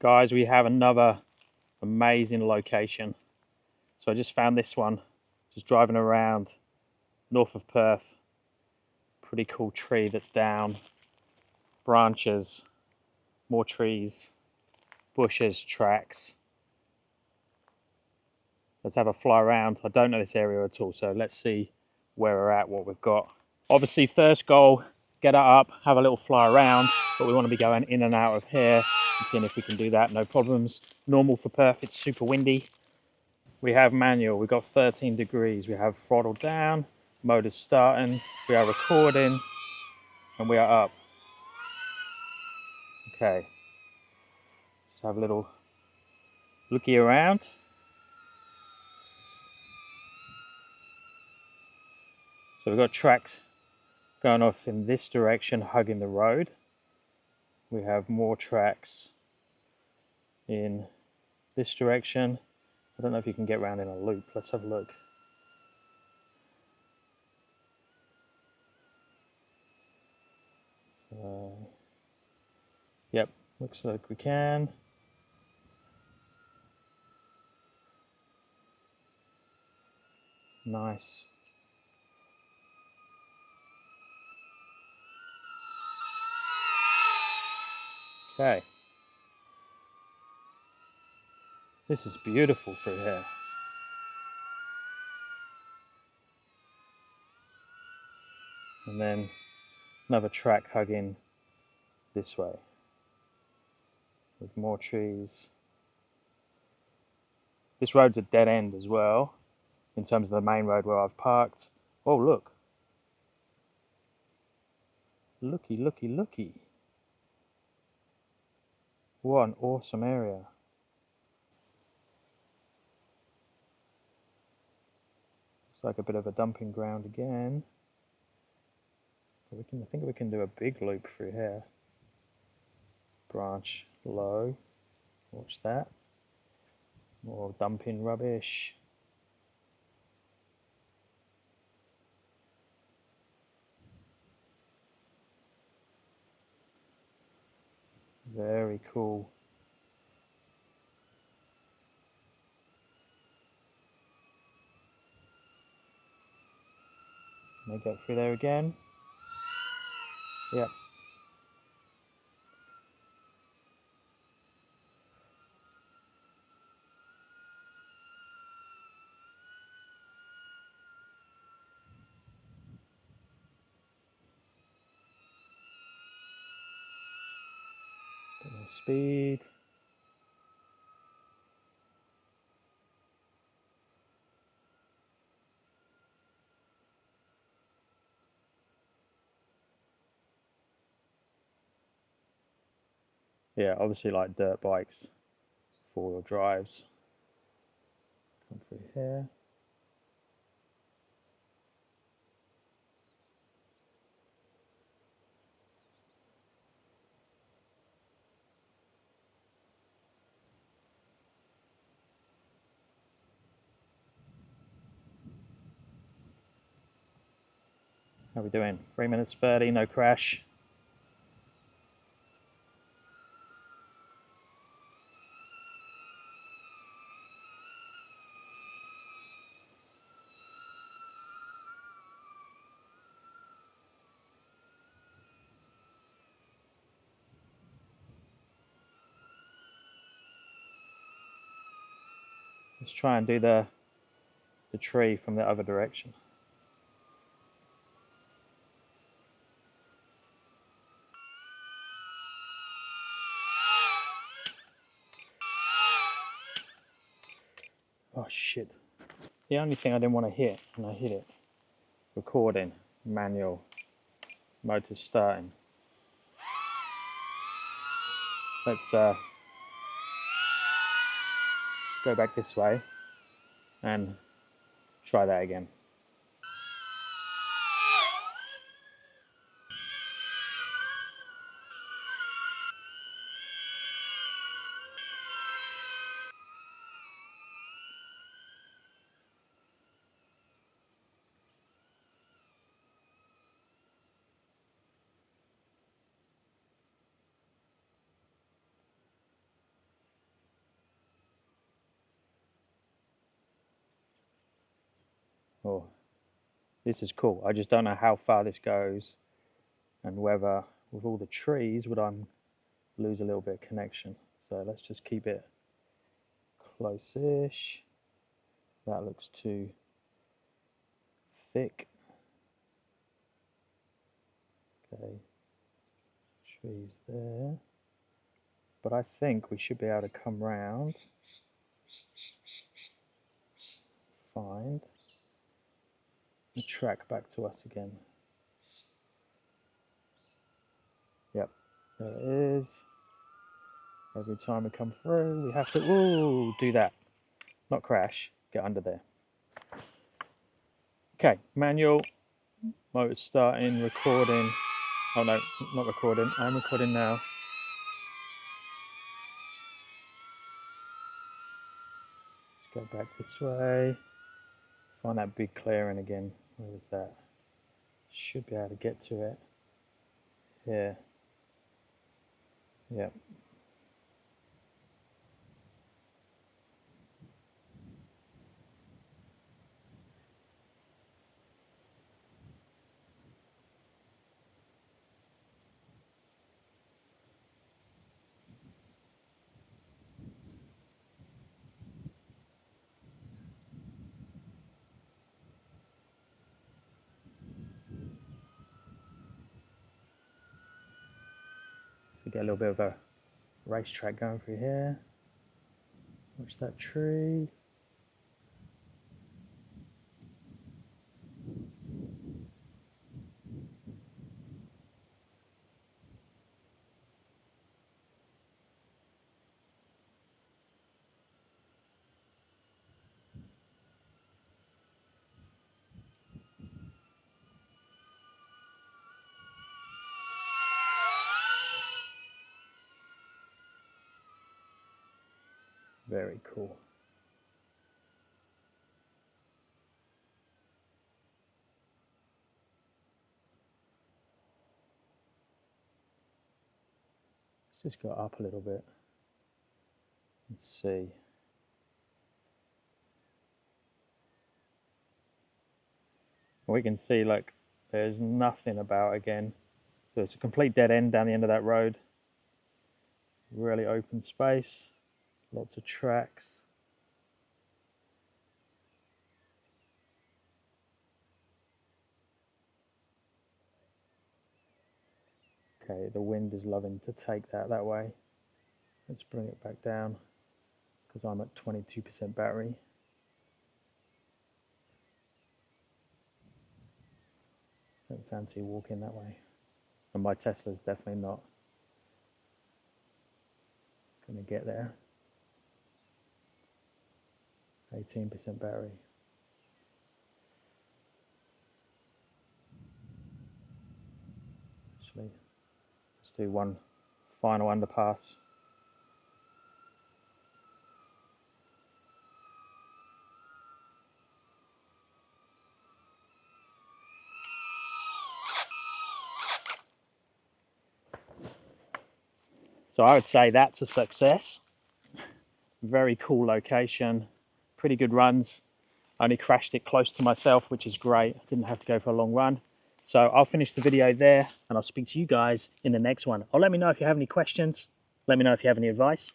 Guys, we have another amazing location. So I just found this one, just driving around north of Perth. Pretty cool tree that's down, branches, more trees, bushes, tracks. Let's have a fly around. I don't know this area at all, so let's see where we're at, what we've got. Obviously, first goal, get it up, have a little fly around, but we want to be going in and out of here and seeing if we can do that, no problems. Normal for Perth, it's super windy. We have manual, we've got 13 degrees, we have throttle down, motor's starting, we are recording, and we are up. Okay, just have a little looky around. So we've got tracks going off in this direction, hugging the road. We have more tracks in this direction. I don't know if you can get around in a loop. Let's have a look. So, yep, looks like we can. Nice. Okay. This is beautiful through here. And then another track hugging this way with more trees. This road's a dead end as well in terms of the main road where I've parked. Oh, look. Looky, looky, looky. What an awesome area. Looks like a bit of a dumping ground again. But I think we can do a big loop through here. Branch low. Watch that. More dumping rubbish. Very cool. Can I get through there again? Yep. Bit more speed. Yeah, obviously like dirt bikes, four-wheel drives. Come through here. How are we doing? 3 minutes 30, no crash. Let's try and do the tree from the other direction. Oh shit. The only thing I didn't want to hit, and I hit it. Recording, manual, motor starting. Let's go back this way and try that again. Oh, this is cool. I just don't know how far this goes and whether with all the trees would I lose a little bit of connection. So let's just keep it close-ish. That looks too thick. Okay, trees there. But I think we should be able to come round, find the track back to us again. Yep, there it is. Every time we come through, we have to do that. Not crash, get under there. Okay, manual, motor starting, recording. Oh no, not recording, I'm recording now. Let's go back this way. Find that big clearing again. Where was that? Should be able to get to it. Here. Yep. So get a little bit of a racetrack going through here. Watch that tree. Very cool. Let's just go up a little bit and see. We can see like there's nothing about again. So it's a complete dead end down the end of that road. Really open space, lots of tracks. Okay, the wind is loving to take that way. Let's bring it back down because I'm at 22% battery. Don't fancy walking that way. And my Tesla's definitely not going to get there. 18% battery. Actually, let's do one final underpass. So I would say that's a success. Very cool location, pretty good runs. I only crashed it close to myself, which is great. I didn't have to go for a long run. So I'll finish the video there and I'll speak to you guys in the next one. Or let me know if you have any questions. Let me know if you have any advice.